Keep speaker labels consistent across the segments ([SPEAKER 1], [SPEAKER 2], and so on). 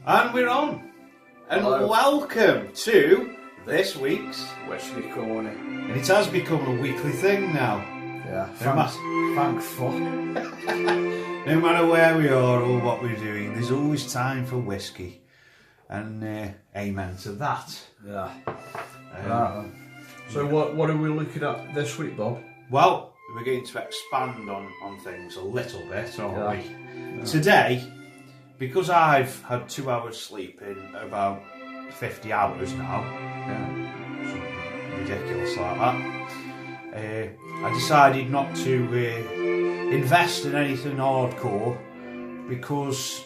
[SPEAKER 1] And we're on. And
[SPEAKER 2] Hello.
[SPEAKER 1] welcome to this week's
[SPEAKER 2] Whisky Corner.
[SPEAKER 1] And it has become a weekly thing now.
[SPEAKER 2] Yeah,
[SPEAKER 1] No
[SPEAKER 2] thank fuck.
[SPEAKER 1] No matter where we are or what we're doing, there's always time for whiskey. And amen to that.
[SPEAKER 2] Yeah. So what are we looking at this week, Bob?
[SPEAKER 1] Well, we're going to expand on things a little bit, aren't we?
[SPEAKER 2] Yeah.
[SPEAKER 1] Today, because I've had 2 hours sleep in about 50 hours now, something ridiculous like that, I decided not to invest in anything hardcore because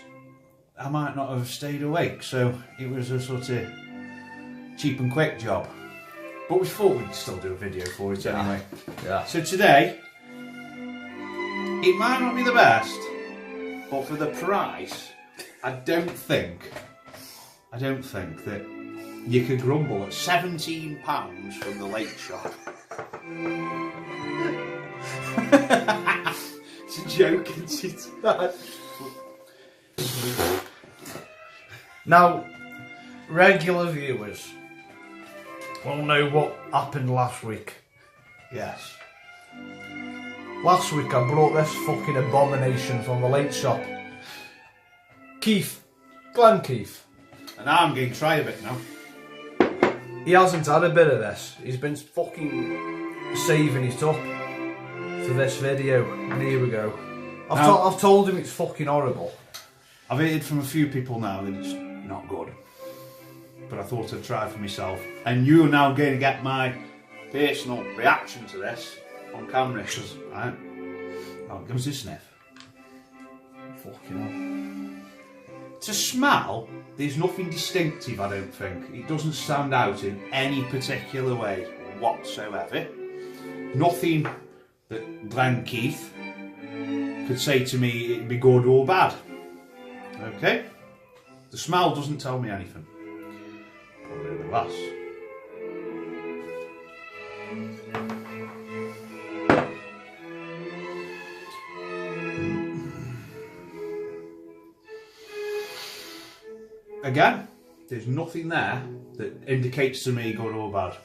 [SPEAKER 1] I might not have stayed awake, so it was a sort of cheap and quick job. But we thought we'd still do a video for it anyway.
[SPEAKER 2] Yeah.
[SPEAKER 1] So today, it might not be the best, but for the price, I don't think that you could grumble at £17 from the late shop. It's a joke, isn't it?
[SPEAKER 2] Now, regular viewers will know what happened last week.
[SPEAKER 1] Yes.
[SPEAKER 2] Last week I brought this fucking abomination from the late shop. Glenn Keith.
[SPEAKER 1] And I'm going to try a bit now.
[SPEAKER 2] He hasn't had a bit of this. He's been fucking saving it up for this video. And here we go. I've told him it's fucking horrible.
[SPEAKER 1] I've heard from a few people now that it's not good. But I thought I'd try for myself. And you're now going to get my personal reaction to this on camera. Because, right? Oh, give us a sniff.
[SPEAKER 2] Fucking hell.
[SPEAKER 1] To smell, there's nothing distinctive, I don't think. It doesn't stand out in any particular way whatsoever. Nothing that Glenn Keith could say to me it'd be good or bad. Okay? The smell doesn't tell me anything. Put it in the glass. Again, there's nothing there that indicates to me good or bad.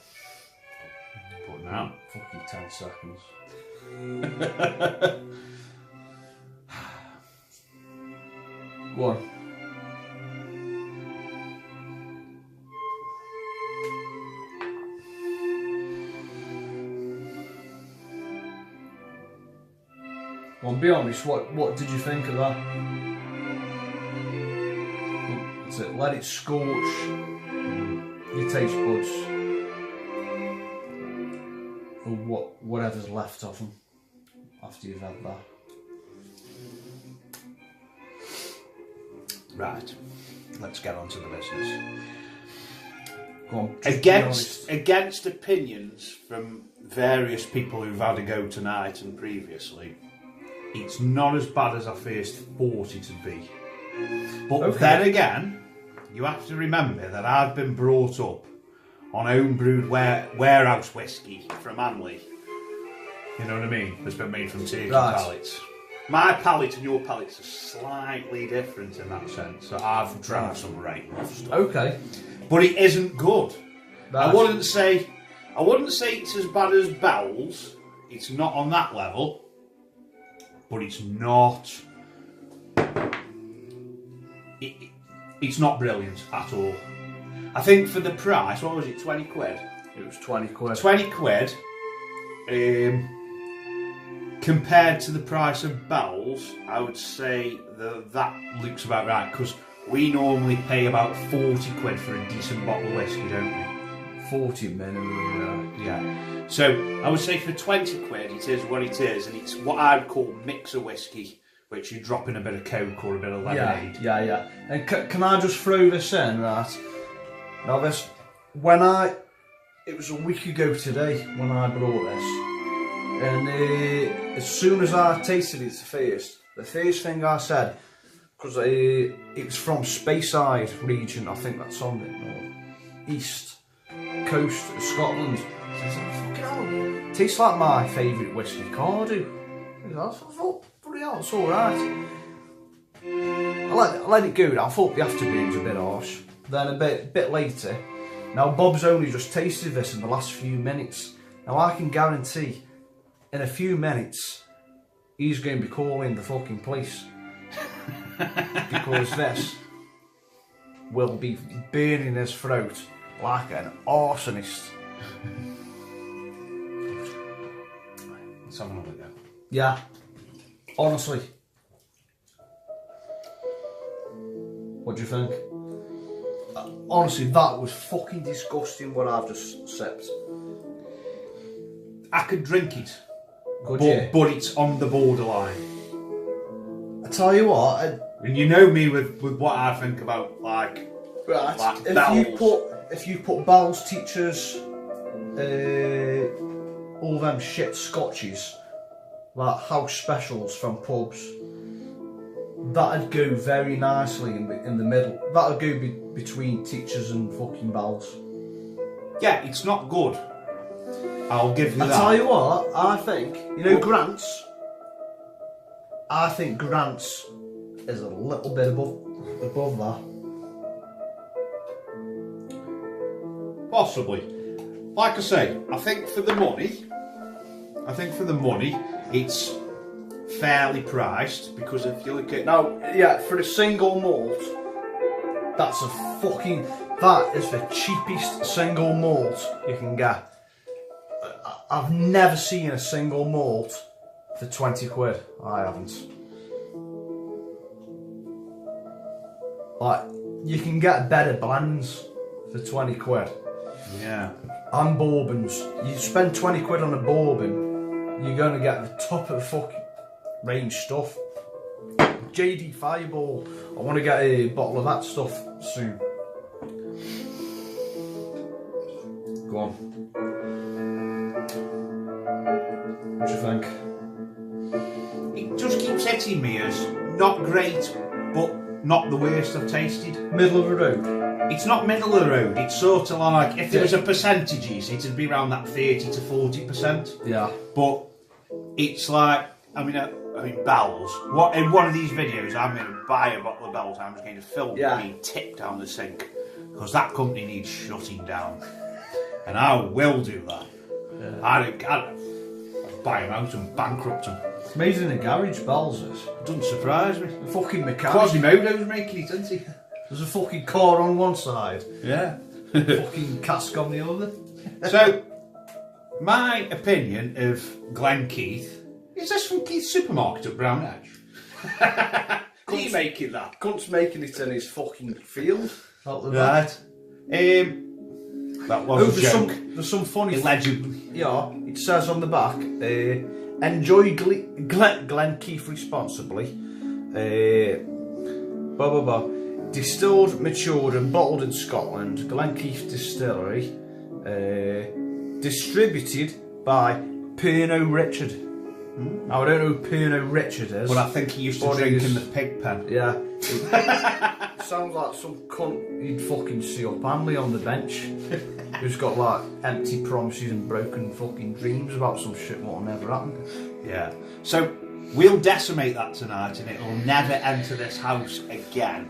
[SPEAKER 1] But now,
[SPEAKER 2] Fucking 10 seconds. Go on. Well, be honest, what did you think of that? That's it, let it scorch your taste buds. Or whatever's left of them after you've had that.
[SPEAKER 1] right, let's get on to the business.
[SPEAKER 2] Go on.
[SPEAKER 1] Against opinions from various people who've had a go tonight and previously, it's not as bad as I first thought it would be. But then again, you have to remember that I've been brought up on home-brewed warehouse whiskey from Hanley. You know what I mean? It's been made from turkey pallets. My palate and your palates are slightly different in that sense. So I've drank some right-off stuff.
[SPEAKER 2] Okay.
[SPEAKER 1] But it isn't good.
[SPEAKER 2] Right.
[SPEAKER 1] I wouldn't say it's as bad as Bell's. It's not on that level. But it's not. It's not brilliant at all. I think for the price, what was it? 20 quid.
[SPEAKER 2] It was 20 quid.
[SPEAKER 1] 20 quid. Compared to the price of Bell's, I would say that looks about right, because we normally pay about 40 quid for a decent bottle of whiskey, don't we?
[SPEAKER 2] 40 minimum,
[SPEAKER 1] Yeah. So I would say for 20 quid, it is what it is, and it's what I'd call mixer whiskey, which you drop in a bit of Coke or a bit of lemonade.
[SPEAKER 2] Yeah. And can I just throw this in, right? Now this, it was a week ago today when I brought this. And as soon as I tasted it the first thing I said, because it was from Speyside region, I think that's on the north east coast of Scotland. So I was like, fucking hell, tastes like my favourite whiskey, Cardew. I thought, bloody hell, it's alright. I let it go. I thought the afternoon was a bit harsh. Then a bit later, now Bob's only just tasted this in the last few minutes. Now I can guarantee, in a few minutes, he's going to be calling the fucking police. Because this will be burning his throat like an arsonist.
[SPEAKER 1] Let's have another go.
[SPEAKER 2] Yeah, honestly. What do you think? Honestly, that was fucking disgusting what I've just sipped.
[SPEAKER 1] I could drink it,
[SPEAKER 2] Could you?
[SPEAKER 1] but it's on the borderline.
[SPEAKER 2] I tell you what,
[SPEAKER 1] And you know me with what I think about like
[SPEAKER 2] if you put Bell's teachers, all them shit scotches, like house specials from pubs, that'd go very nicely in the middle. That'd go between teachers and fucking Bells.
[SPEAKER 1] Yeah, it's not good. I'll give you that.
[SPEAKER 2] I tell you what, I think, you know, Grant's. I think Grant's is a little bit above that.
[SPEAKER 1] Possibly. Like I say, I think for the money, it's fairly priced, because if you look at
[SPEAKER 2] Now, yeah, for a single malt, that is the cheapest single malt you can get. I've never seen a single malt for 20 quid. I haven't. Like, you can get better blends for 20 quid.
[SPEAKER 1] yeah,
[SPEAKER 2] And bourbons. You spend 20 quid on a bourbon, you're going to get the top of the fucking range stuff. JD Fireball. I want to get a bottle of that stuff soon. Go on. What do you think?
[SPEAKER 1] it just keeps hitting me as not great, but not the worst I've tasted.
[SPEAKER 2] Middle of the road.
[SPEAKER 1] It's not middle of the road. It's sort of like, if there
[SPEAKER 2] Yeah.
[SPEAKER 1] was a percentages, it'd be around that 30 to 40%.
[SPEAKER 2] Yeah.
[SPEAKER 1] But it's like, I mean, Bell's. What in one of these videos, I'm going to buy a bottle of Bell's. I'm just going to film it being tipped down the sink, because that company needs shutting down, and I will do that.
[SPEAKER 2] Yeah.
[SPEAKER 1] I'd buy them out and bankrupt them.
[SPEAKER 2] It's made in a garage, Bell's is.
[SPEAKER 1] Doesn't surprise me.
[SPEAKER 2] A fucking mechanic.
[SPEAKER 1] Quasimodo's making it, isn't he?
[SPEAKER 2] There's a fucking car on one side,
[SPEAKER 1] Yeah.
[SPEAKER 2] fucking cask on the other.
[SPEAKER 1] So, my opinion of Glenkeith is this from Keith's Supermarket at Brown Edge. Are you making that?
[SPEAKER 2] Cunt's making it in his fucking field. Out the
[SPEAKER 1] Right. That was a joke.
[SPEAKER 2] There's some funny.
[SPEAKER 1] Allegedly.
[SPEAKER 2] Yeah, it says on the back, enjoy Glenkeith responsibly. Blah blah blah. Distilled, matured and bottled in Scotland, Glenkeith Distillery. Distributed by Pernod Richard. Now I don't know who Pernod Richard is.
[SPEAKER 1] But I think he used to drink in the pig pen.
[SPEAKER 2] Yeah. Sounds like some cunt you'd fucking see up Hanley on the bench. Who's got like empty promises and broken fucking dreams about some shit what'll never happen.
[SPEAKER 1] Yeah. So we'll decimate that tonight, and it'll never enter this house again.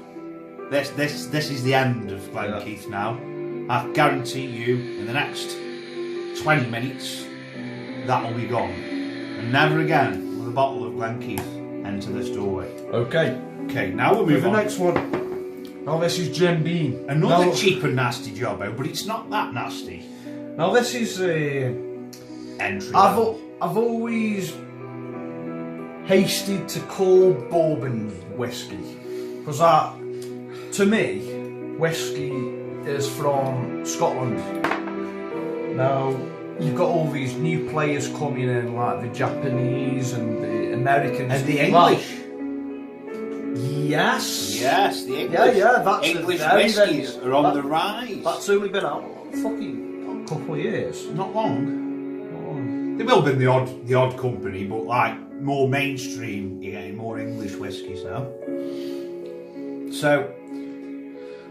[SPEAKER 1] This is the end of Glenkeith now. I guarantee you, in the next 20 minutes, that'll be gone. And never again will a bottle of Glenkeith enter this doorway.
[SPEAKER 2] Okay.
[SPEAKER 1] Okay, now we'll move
[SPEAKER 2] The
[SPEAKER 1] on.
[SPEAKER 2] next one. Now this is Jim Beam.
[SPEAKER 1] Another
[SPEAKER 2] now,
[SPEAKER 1] cheap and nasty jobbo, but it's not that nasty.
[SPEAKER 2] Now this is
[SPEAKER 1] Entry.
[SPEAKER 2] I've always hasted to call bourbon whiskey, because to me, whiskey is from Scotland. Now you've got all these new players coming in, like the Japanese and the Americans
[SPEAKER 1] and the English.
[SPEAKER 2] Yes.
[SPEAKER 1] Yes, the English.
[SPEAKER 2] Yeah, that's
[SPEAKER 1] English
[SPEAKER 2] very,
[SPEAKER 1] whiskies
[SPEAKER 2] very,
[SPEAKER 1] are on the rise.
[SPEAKER 2] That's only been out fucking a couple of years.
[SPEAKER 1] Not long. There will be the odd company, but like more mainstream, you're getting more English whiskies now. So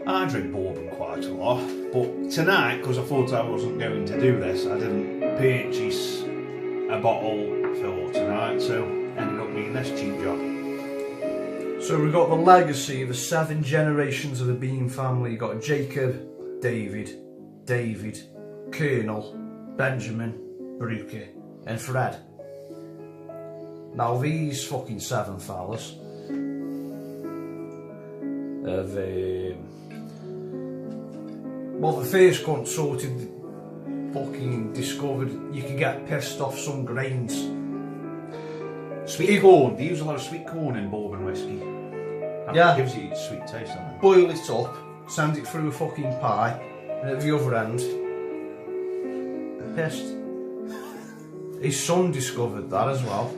[SPEAKER 1] I drink bourbon quite a lot, but tonight, because I thought I wasn't going to do this, I didn't purchase a bottle for tonight, so ended up being this cheap job.
[SPEAKER 2] So we've got the legacy of the 7 generations of the Bean family. You've got Jacob, David, Colonel, Benjamin, Brooker, and Fred. Now these fucking 7 fellas have, well, the first cunt sorted, fucking discovered you can get pissed off some grains.
[SPEAKER 1] Sweet corn. They use a lot of sweet corn in bourbon whiskey. That gives you a sweet taste on it.
[SPEAKER 2] Boil it up, send it through a fucking pie, and at the other end, pissed. His son discovered that as well.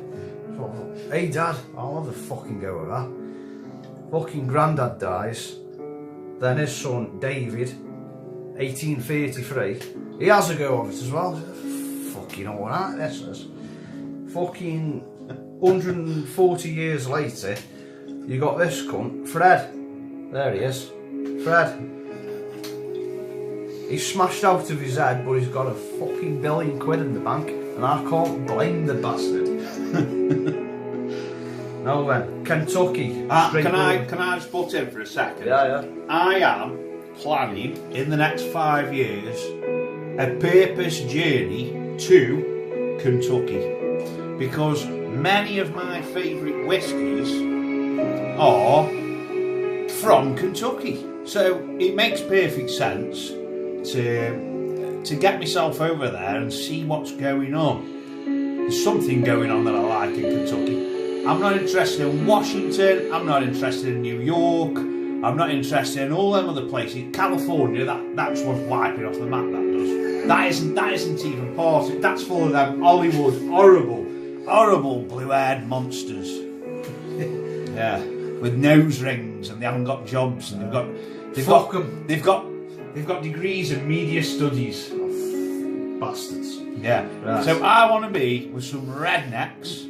[SPEAKER 2] So, hey Dad, I'll have a fucking go with that. Fucking granddad dies. Then his son, David, 1833, he has a go of it as well. Fucking alright, this is. Fucking 140 years later, you got this cunt, Fred. There he is. Fred. He's smashed out of his head, but he's got a fucking £1 billion in the bank, and I can't blame the bastard. Now then, Kentucky.
[SPEAKER 1] Can I just butt in for a second?
[SPEAKER 2] Yeah.
[SPEAKER 1] I am planning in the next 5 years a purpose journey to Kentucky, because many of my favourite whiskies are from Kentucky. So it makes perfect sense to get myself over there and see what's going on. There's something going on that I like in Kentucky. I'm not interested in Washington, I'm not interested in New York, I'm not interested in all them other places. California, that's what's wiping off the map, that does. That isn't even part of it. That's full of them Hollywood, horrible blue-haired monsters. Yeah, with nose rings, and they haven't got jobs, and they've got degrees in media studies.
[SPEAKER 2] Bastards.
[SPEAKER 1] Yeah. Right. So I want to be with some rednecks,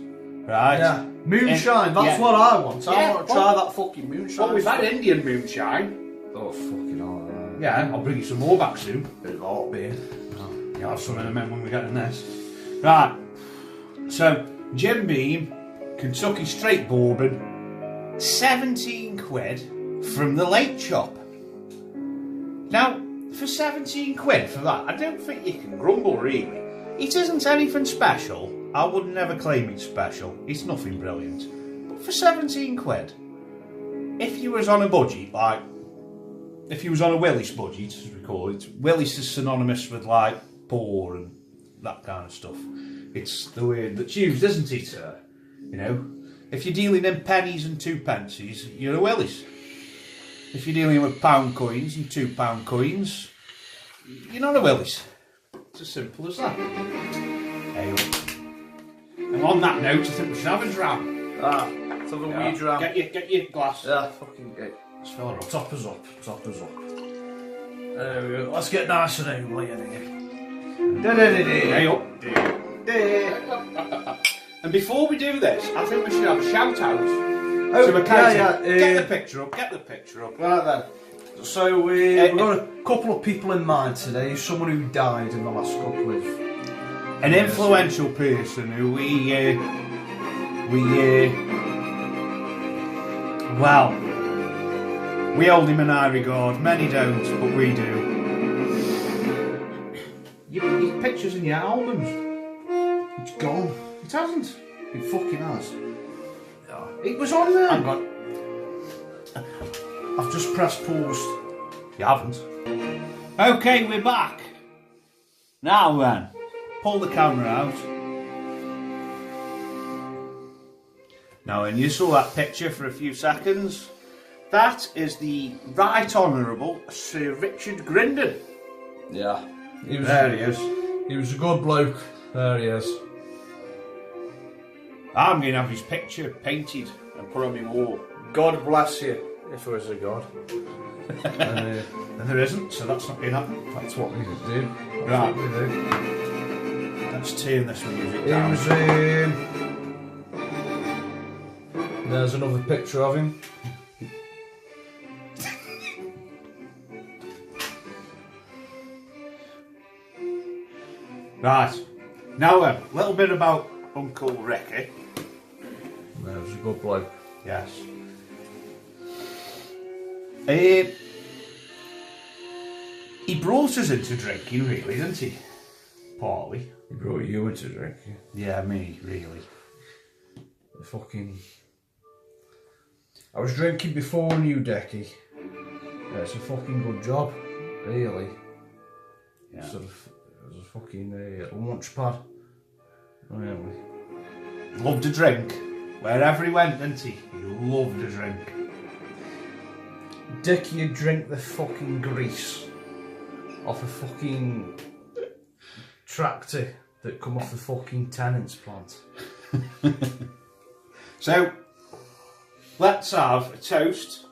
[SPEAKER 1] right?
[SPEAKER 2] Yeah. Moonshine, that's what I want. I want to try that fucking moonshine.
[SPEAKER 1] Well, we've had Indian moonshine.
[SPEAKER 2] Oh, fucking hell.
[SPEAKER 1] Yeah, I'll bring you some more back soon.
[SPEAKER 2] Bit of hot beer.
[SPEAKER 1] Yeah, I'll have some in a minute when we get in this. Right. So, Jim Beam, Kentucky Straight Bourbon, 17 quid from the Late Shop. Now, for 17 quid for that, I don't think you can grumble, really. It isn't anything special. I would never claim it's special. It's nothing brilliant. But for 17 quid, if you was on a budget, like, if you was on a Willis budget, as we call it, Willis is synonymous with, like, poor and that kind of stuff. It's the word that's used, isn't it? You know, if you're dealing in pennies and 2 pences, you're a Willis. If you're dealing with pound coins and £2 coins, you're not a Willis. It's as simple as that. Hey, and on that note, I think we should have a dram.
[SPEAKER 2] Let's have a wee dram.
[SPEAKER 1] Get your glass.
[SPEAKER 2] Yeah, fucking get.
[SPEAKER 1] Let's fill it up.
[SPEAKER 2] Top us up. There we go. Let's get nice and homely in here.
[SPEAKER 1] Hey up. And before we do this, I think we should have a shout out to a get the picture up.
[SPEAKER 2] Right then. So we've got a couple of people in mind today. Someone who died in the last couple of
[SPEAKER 1] an influential person who we hold him in high regard. Many don't, but we do. Your pictures in your albums.
[SPEAKER 2] It's gone.
[SPEAKER 1] It hasn't.
[SPEAKER 2] It fucking has.
[SPEAKER 1] It was on there.
[SPEAKER 2] Hang on. I've just pressed pause.
[SPEAKER 1] You haven't. Okay, we're back. Now then, pull the camera out. Now when you saw that picture for a few seconds, that is the Right Honourable Sir Richard Grindon.
[SPEAKER 2] Yeah.
[SPEAKER 1] There he is.
[SPEAKER 2] He was a good bloke. There he is.
[SPEAKER 1] I'm going to have his picture painted and put on my wall.
[SPEAKER 2] God bless you, if there is a God.
[SPEAKER 1] And there isn't, so that's not going to happen.
[SPEAKER 2] That's what we could do.
[SPEAKER 1] Right.
[SPEAKER 2] What we do.
[SPEAKER 1] Let's turn this music down.
[SPEAKER 2] There's another picture of him.
[SPEAKER 1] Right. Now then, a little bit about Uncle Ricky.
[SPEAKER 2] There's a good bloke.
[SPEAKER 1] Yes. He brought us into drinking, really, didn't he? Partly.
[SPEAKER 2] He brought you into drinking.
[SPEAKER 1] Yeah, me, really.
[SPEAKER 2] I was drinking before I knew Decky. Yeah, it's a fucking good job, really.
[SPEAKER 1] Yeah.
[SPEAKER 2] It was a fucking lunch pad. Really.
[SPEAKER 1] Loved a drink. Wherever he went, didn't he? He loved a drink.
[SPEAKER 2] Dickie would drink the fucking grease off a fucking tractor that come off the fucking tenant's plant.
[SPEAKER 1] So, let's have a toast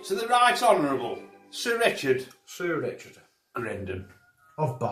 [SPEAKER 1] to the Right Honourable Sir Richard
[SPEAKER 2] Sir Richard
[SPEAKER 1] Grindon
[SPEAKER 2] of Bag.